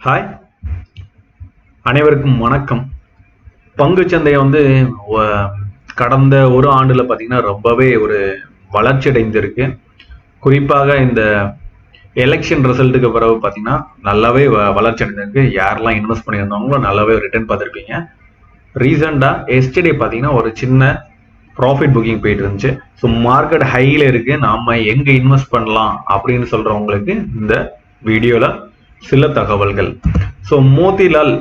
Hi, அனைவருக்கும் வணக்கம். பங்குச்சந்தை கடந்த ஒரு ஆண்டுல பார்த்தீங்கன்னா ரொம்பவே ஒரு வளர்ச்சி அடைந்திருக்கு. குறிப்பாக இந்த எலெக்ஷன் ரிசல்ட்டுக்கு பிறகு பார்த்தீங்கன்னா நல்லாவே வளர்ச்சி அடைந்திருக்கு. யாரெல்லாம் இன்வெஸ்ட் பண்ணியிருந்தவங்களோ நல்லாவே ரிட்டர்ன் பார்த்துருப்பீங்க. ரீசெண்டாக எஸ்டர்டே பார்த்தீங்கன்னா ஒரு சின்ன ப்ராஃபிட் புக்கிங் போயிட்டு இருந்துச்சு. ஸோ மார்க்கெட் ஹையில் இருக்கு, நாம எங்க இன்வெஸ்ட் பண்ணலாம் அப்படின்னு சொல்றவங்களுக்கு இந்த வீடியோல சில தகவல்கள். ஸோ மோதிலால்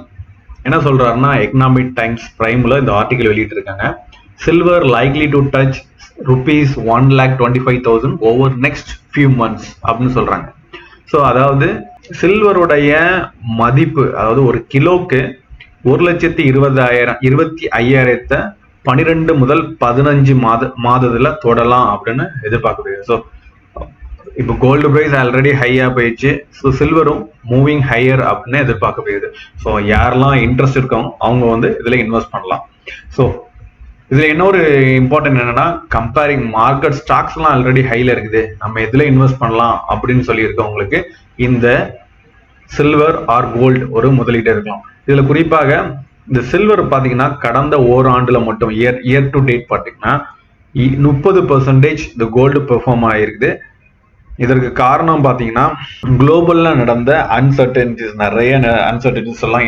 என்ன சொல்றாருன்னா, எக்கனாமிக் டைம்ஸ் பிரைம்ல இந்த ஆர்டிகல் வெளியிட்டு இருக்காங்க. Silver likely to touch ₹1,25,000 over next few months அப்படின்னு சொல்றாங்க. ஸோ அதாவது சில்வருடைய மதிப்பு, அதாவது ஒரு கிலோக்கு 1,20,000 12 முதல் 15 மாதத்துல தொடலாம் அப்படின்னு எதிர்பார்க்கப்படுது. ஸோ இப்போ கோல்டு பிரைஸ் ஆல்ரெடி ஹையா போயிடுச்சு. ஸோ சில்வரும் மூவிங் ஹையர் அப்படின்னு எதிர்பார்க்கப்படுது. ஸோ யாரெல்லாம் இன்ட்ரெஸ்ட் இருக்கோம் அவங்க இதுல இன்வெஸ்ட் பண்ணலாம். ஸோ இதுல இன்னொரு இம்பார்ட்டன்ட் என்னன்னா, கம்பேரிங் மார்க்கெட் ஸ்டாக்ஸ் எல்லாம் ஆல்ரெடி ஹைல இருக்குது, நம்ம எதுல இன்வெஸ்ட் பண்ணலாம் அப்படின்னு சொல்லி இருக்கவங்களுக்கு இந்த சில்வர் ஆர் கோல்டு ஒரு முதலீடு இருக்கலாம். இதுல குறிப்பாக இந்த சில்வர் பாத்தீங்கன்னா கடந்த ஓராண்டுல மட்டும் இயர் டு டேட் பாத்தீங்கன்னா 30% இந்த கோல்டு பெர்ஃபார்ம் ஆயிருக்குது. இதற்கு காரணம் பாத்தீங்கன்னா குளோபல்ல நடந்த அன்சர்டனிட்டிஸ், நிறைய அன்சர்டனிட்டிஸ் எல்லாம்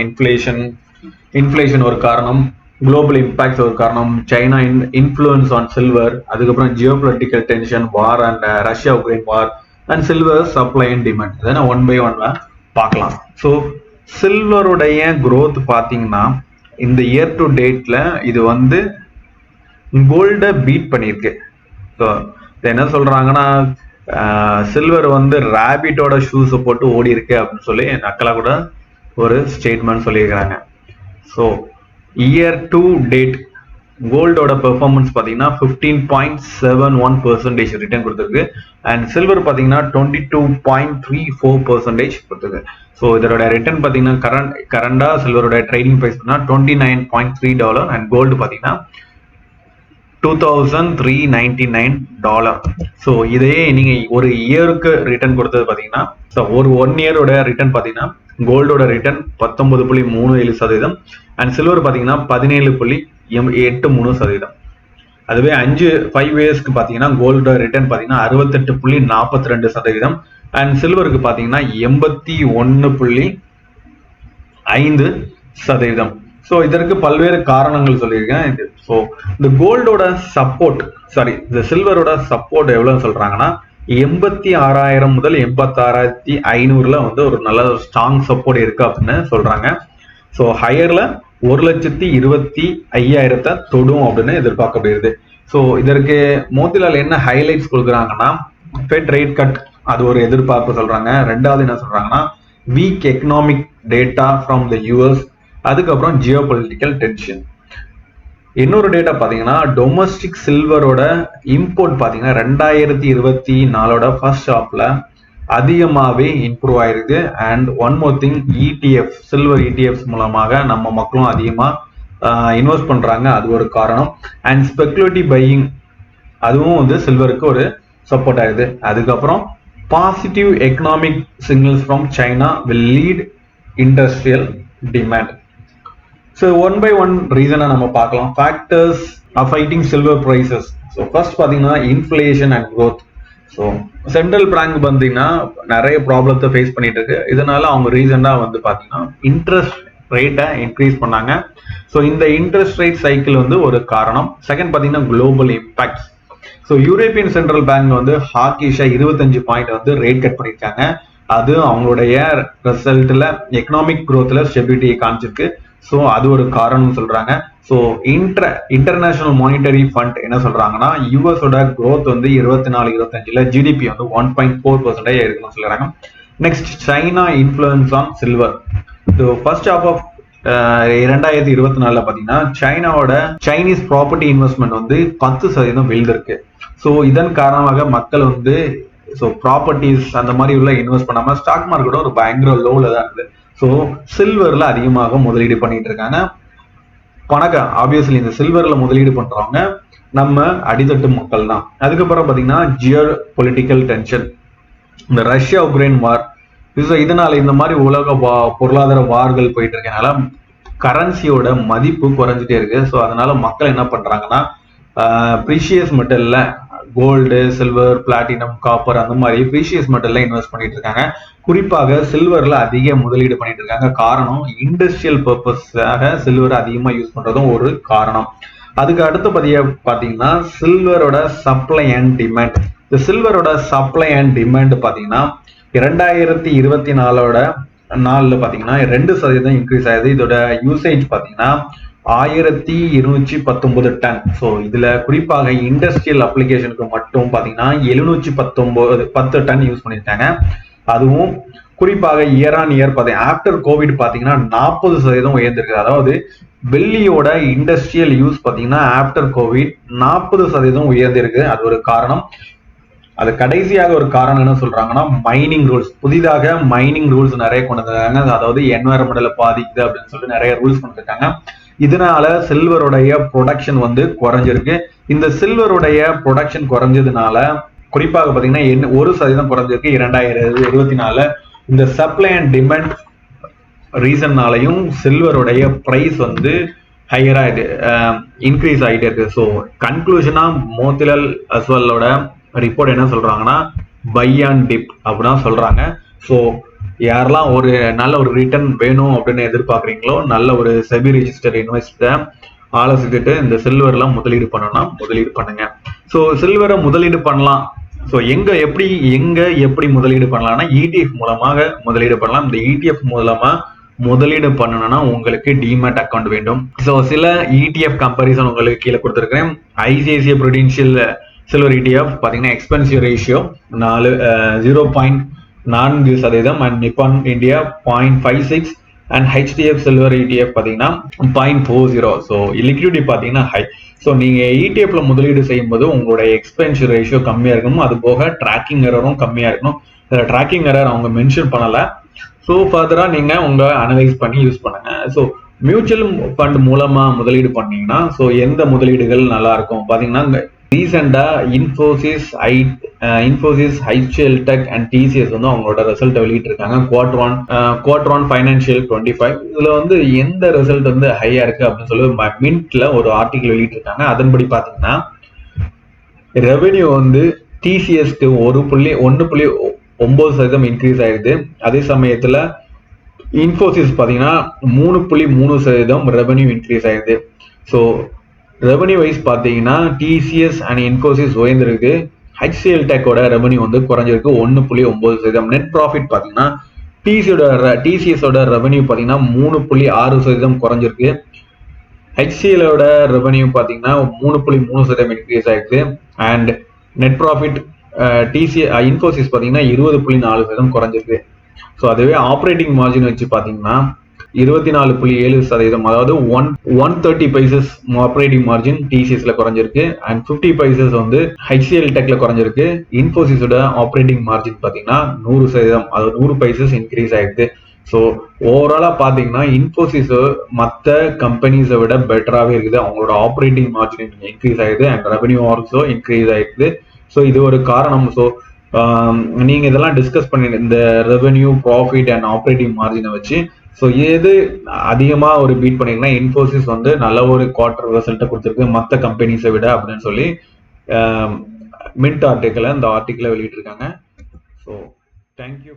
இன்ஃப்ளேஷன் ஒரு காரணம், குளோபல் இம்பாக்ட்ஸ் ஒரு காரணம், சைனா இன்ஃப்ளூயன்ஸ் ஆன் சில்வர், அதுக்கப்புறம் geopolitical tension, war and Russia Ukraine war and silver supply and demand. இதெல்லாம் ஒன் பை ஒன் பார்க்கலாம். ஸோ சில்வருடைய growth பாத்தீங்கன்னா இந்த இயர் டு டேட்ல இது கோல்ட பீட் பண்ணிருக்கு. ஸோ என்ன சொல்றாங்கன்னா, சில்வர் ரேபிட்டோட ஷூஸ் போட்டு ஓடி இருக்கு அப்படின்னு சொல்லி நக்கலா கூட ஒரு ஸ்டேட்மெண்ட் சொல்லியிருக்கிறாங்க. ஸோ இயர் டு டேட் கோல்டோட பெர்ஃபார்மன்ஸ் பார்த்தீங்கன்னா 15.71% ரிட்டர்ன் கொடுத்துருக்கு. அண்ட் சில்வர் பார்த்தீங்கன்னா 22.34% கொடுத்துருக்கு. ஸோ இதோட ரிட்டர்ன் பார்த்தீங்கன்னா கரண்டா சில்வரோட ட்ரேடிங் ப்ரைஸ் $29.3 அண்ட் கோல்டு பார்த்தீங்கன்னா $2,399. ஸோ இதையே நீங்க ஒரு இயருக்கு ரிட்டர்ன் கொடுத்தது பார்த்தீங்கன்னா, ஒரு 1 இயரோட ரிட்டர்ன் பார்த்தீங்கன்னா கோல்டோட ரிட்டர்ன் 19.37% அண்ட் சில்வர் பார்த்தீங்கன்னா 17.83%. அதுவே 5 இயர்ஸ்க்கு பார்த்தீங்கன்னா கோல்டோட ரிட்டர்ன் பார்த்தீங்கன்னா 68.42% அண்ட் சில்வருக்கு பார்த்தீங்கன்னா 81.5%. ஸோ இதற்கு பல்வேறு காரணங்கள் சொல்லியிருக்கேன். ஸோ இந்த கோல்டோட சப்போர்ட், இந்த சில்வரோட சப்போர்ட் எவ்வளவு சொல்றாங்கன்னா 86,000 முதல் 86,500 ஒரு நல்ல ஸ்ட்ராங் சப்போர்ட் இருக்கு அப்படின்னு சொல்றாங்க. ஸோ ஹையர்ல 1,25,000 தொடும் அப்படின்னு எதிர்பார்க்கப்படுகிறது. ஸோ இதற்கு மோதிலால் என்ன ஹைலைட்ஸ் கொடுக்குறாங்கன்னா, ஃபெட் ரேட் கட் அது ஒரு எதிர்பார்ப்பு சொல்றாங்க. ரெண்டாவது என்ன சொல்றாங்கன்னா, week economic data from the US, அதுக்கப்புறம் ஜியோபொலிட்டிக்கல் டென்ஷன். இன்னொரு டேட்டா பாத்தீங்கன்னா டொமஸ்டிக் சில்வரோட இம்போர்ட் பாத்தீங்கன்னா 2024 ஃபர்ஸ்ட் ஹாஃப்ல அதிகமாவே இம்ப்ரூவ் ஆயிருக்கு. And one more thing, ETF silver ETFs மூலமாக நம்ம மக்களும் அதிகமா இன்வெஸ்ட் பண்றாங்க, அது ஒரு காரணம். அண்ட் ஸ்பெகுலேட்டிவ் பையிங் அதுவும் சில்வருக்கு ஒரு சப்போர்ட் ஆயிடுது. அதுக்கப்புறம் positive economic signals from China will lead industrial demand. So one by one ரீசனை நம்ம பார்க்கலாம். Factors affecting silver prices. So first பார்த்தீங்கன்னா inflation and growth. So central bank பார்த்தீங்கன்னா நிறைய ப்ராப்ளத்தை ஃபேஸ் பண்ணிட்டு இருக்கு. இதனால அவங்க ரீசெண்டாக பார்த்தீங்கன்னா இன்ட்ரெஸ்ட் ரேட்டை இன்க்ரீஸ் பண்ணாங்க. ஸோ இந்த இன்ட்ரெஸ்ட் ரேட் சைக்கிள் ஒரு காரணம். செகண்ட் பார்த்தீங்கன்னா global impacts. So European central bank ஹாக்கிஷா 25 பாயிண்ட் ரேட் கட் பண்ணியிருக்காங்க. அது அவங்களுடைய ரிசல்ட்ல எக்கனாமிக் குரோத்ல ஸ்டெபிலிட்டியை காமிச்சிருக்கு. ஸோ அது ஒரு காரணம் சொல்றாங்க. ஸோ இன்டர்நேஷனல் மானிட்டரி ஃபண்ட் என்ன சொல்றாங்கன்னா, யூஎஸோட growth 24-25 ஜிடிபி 1.4% இருக்குன்னு சொல்றாங்க. Next China influence on silver. So first half of 2024 பாத்தீங்கன்னா சைனாவோட சைனீஸ் ப்ராப்பர்ட்டி இன்வெஸ்ட்மெண்ட் 10% விழுந்திருக்கு. ஸோ இதன் காரணமாக மக்கள் ஸோ ப்ராப்பர்ட்டிஸ் அந்த மாதிரி உள்ள இன்வெஸ்ட் பண்ணாம ஸ்டாக் மார்க்கெட் ஒரு பயங்கர லோல தான் இருக்குது. ஸோ சில்வர்ல அதிகமாக முதலீடு பண்ணிட்டு இருக்காங்க. ஆப்வியஸ்லி இந்த சில்வர்ல முதலீடு பண்றவங்க நம்ம அடித்தட்டு மக்கள் தான். அதுக்கப்புறம் பாத்தீங்கன்னா ஜியோ பொலிட்டிக்கல் டென்ஷன், இந்த ரஷ்யா உக்ரைன் வார் இதனால இந்த மாதிரி உலக பொருளாதார வார்கள் போயிட்டு இருக்கனால கரன்சியோட மதிப்பு குறைஞ்சிட்டே இருக்கு. ஸோ அதனால மக்கள் என்ன பண்றாங்கன்னா ப்ரீஷியஸ் மெட்டல்ல கோல்டு, சில்வர், பிளாட்டினம், காப்பர் அந்த மாதிரி ப்ரீஷியஸ் மெட்டல்ல இன்வெஸ்ட் பண்ணிட்டு இருக்காங்க. குறிப்பாக சில்வர்ல அதிக முதலீடு பண்ணிட்டு இருக்காங்க. காரணம் இண்டஸ்ட்ரியல் பர்பஸாக சில்வர் அதிகமா யூஸ் பண்றதும் ஒரு காரணம். அதுக்கு அடுத்தபடியா பாத்தீங்கன்னா சில்வரோட சப்ளை அண்ட் டிமாண்ட். இந்த சில்வரோட சப்ளை அண்ட் டிமாண்ட் பாத்தீங்கன்னா 2024 பாத்தீங்கன்னா 2% இன்க்ரீஸ் ஆகுது. இதோட யூசேஜ் பாத்தீங்கன்னா 1219 டன். ஸோ இதுல குறிப்பாக இண்டஸ்ட்ரியல் அப்ளிகேஷனுக்கு மட்டும் பாத்தீங்கன்னா 710 டன் யூஸ் பண்ணியிருக்காங்க. அதுவும் குறிப்பாக year on year after Covid பாத்தீங்கன்னா 40% உயர்ந்திருக்கு. அதாவது வெள்ளியோட இண்டஸ்ட்ரியல் யூஸ் பாத்தீங்கன்னா ஆஃப்டர் கோவிட் 40% உயர்ந்திருக்கு. அது ஒரு காரணம். அது கடைசியாக ஒரு காரணம் என்ன சொல்றாங்கன்னா மைனிங் ரூல்ஸ். புதிதாக மைனிங் ரூல்ஸ் நிறைய கொண்டு வந்திருக்காங்க. அதாவது என்வாயர்மெண்டல பாதிக்குது அப்படின்னு சொல்லிட்டு நிறைய ரூல்ஸ் கொண்டு வந்திருக்காங்க. இதனால சில்வருடைய ப்ரொடக்ஷன் குறைஞ்சிருக்கு. இந்த சில்வருடைய ப்ரொடக்ஷன் குறைஞ்சதுனால குறிப்பாக பாத்தீங்கன்னா 1% குறைஞ்சிருக்கு 2024. இந்த சப்ளை அண்ட் டிமாண்ட் ரீசன்னாலையும் சில்வருடைய பிரைஸ் ஹையரா இன்க்ரீஸ் ஆகிட்டே இருக்கு. ஸோ கன்க்ளூஷனா மோத்திலால் அஸ்வாலோட ரிப்போர்ட் என்ன சொல்றாங்கன்னா பை அண்ட் டிப் அப்படின்னா சொல்றாங்க. ஸோ யாரெல்லாம் ஒரு நல்ல ஒரு ரிட்டர்ன் வேணும் அப்படின்னு எதிர்பார்க்குறீங்களோ நல்ல ஒரு செபி ரெஜிஸ்டர் இன்வெஸ்டரை ஆலோசித்துட்டு இந்த சில்வர்ல முதலீடு பண்ணணும்னா முதலீடு பண்ணுங்க. ஸோ சில்வரை முதலீடு பண்ணலாம். ஸோ எங்க எப்படி முதலீடு பண்ணலாம்னா ETF மூலமாக முதலீடு பண்ணலாம். இந்த ETF மூலமா முதலீடு பண்ணணும்னா உங்களுக்கு டிமேட் அக்கௌண்ட் வேண்டும். ஸோ சில ETF கம்பேரிசன் உங்களுக்கு கீழே கொடுத்துருக்கேன். ICICI Prudential சில்வர் ETF பாத்தீங்கன்னா expensive ratio 0.4% and Nippon India 0.56 and HDF silver ETF பாத்தீங்கன்னா 0.40. ஸோ லிக்விடிட்டி பாத்தீங்கன்னா ஹை. ஸோ நீங்க ETF முதலீடு செய்யும் போது உங்களுடைய எக்ஸ்பென்சிவ் ரேஷியோ கம்மியா இருக்கணும். அது போக ட்ராக்கிங் எரரும் கம்மியா இருக்கணும். ட்ராக்கிங் எரர் அவங்க மென்ஷன் பண்ணல. ஸோ ஃபர்தரா நீங்க உங்க அனலைஸ் பண்ணி யூஸ் பண்ணுங்க. ஸோ மியூச்சுவல் ஃபண்ட் மூலமா முதலீடு பண்ணீங்கன்னா ஸோ எந்த முதலீடுகள் நல்லா இருக்கும் பாத்தீங்கன்னா ரீசெண்டா இன்ஃபோசிஸ், HCLTech அண்ட் TCS அவங்களோட ரிசல்ட் வெளியிட்டு இருக்காங்க. Q1 Financial 25 இதுல எந்த ரிசல்ட் ஹையா இருக்கு அப்படின்னு சொல்லி மின்ட்ல ஒரு ஆர்டிகல் வெளியிட்டு இருக்காங்க. அதன்படி பாத்தீங்கன்னா ரெவென்யூ TCSக்கு 1.9% இன்க்ரீஸ் ஆயிடுது. அதே சமயத்துல இன்ஃபோசிஸ் பாத்தீங்கன்னா 3.3% ரெவென்யூ இன்க்ரீஸ் ஆயிடுது. ஸோ ரெவென்யூ வைஸ் பாத்தீங்கன்னா TCS அண்ட் இன்ஃபோசிஸ் உயர்ந்திருக்கு. HCLTech ரெவென்யூ குறைஞ்சிருக்கு 1.9%. நெட் ப்ராஃபிட் பாத்தீங்கன்னா TCS ரெவென்யூ பாத்தீங்கன்னா 3.6% குறைஞ்சிருக்கு. HCL ரெவென்யூ பாத்தீங்கன்னா 3.3% இன்க்ரீஸ் ஆயிருக்கு. அண்ட் நெட் ப்ராஃபிட் இன்ஃபோசிஸ் பாத்தீங்கன்னா 20.4% குறைஞ்சிருக்கு. ஸோ அதுவே ஆப்ரேட்டிங் மார்ஜின் வச்சு பாத்தீங்கன்னா 24.7%, அதாவது 130 பைசஸ் ஆப்ரேட்டிங் மார்ஜின் TCSல குறைஞ்சிருக்கு. அண்ட் 50 பைசஸ் HCLTechல குறைஞ்சிருக்கு. இன்ஃபோசிஸோட ஆப்ரேட்டிங் மார்ஜின் பாத்தீங்கன்னா 100%, அதாவது 100 பைசஸ் இன்க்ரீஸ் ஆயிருக்கு. ஸோ ஓவராலா பாத்தீங்கன்னா இன்ஃபோசிஸ் மற்ற கம்பெனிஸை விட பெட்டராகவே இருக்குது. அவங்களோட ஆப்ரேட்டிங் மார்ஜின் இன்க்ரீஸ் ஆயிடுது அண்ட் ரெவென்யூ ஆல்சோ இன்க்ரீஸ் ஆயிருக்கு. ஸோ இது ஒரு காரணம். ஸோ நீங்க இதெல்லாம் டிஸ்கஸ் பண்ணி இந்த ரெவென்யூ, ப்ராஃபிட் அண்ட் ஆப்ரேட்டிங் மார்ஜினை வச்சு ஸோ எது அதிகமா ஒரு பீட் பண்ணீங்கன்னா இன்ஃபோசிஸ் நல்ல ஒரு குவார்டர் ரிசல்ட்டை கொடுத்துருக்கு மற்ற கம்பெனிஸை விட அப்படின்னு சொல்லி மின்ட் ஆர்டிக்கலை வெளியிட்டிருக்காங்க. So thank you.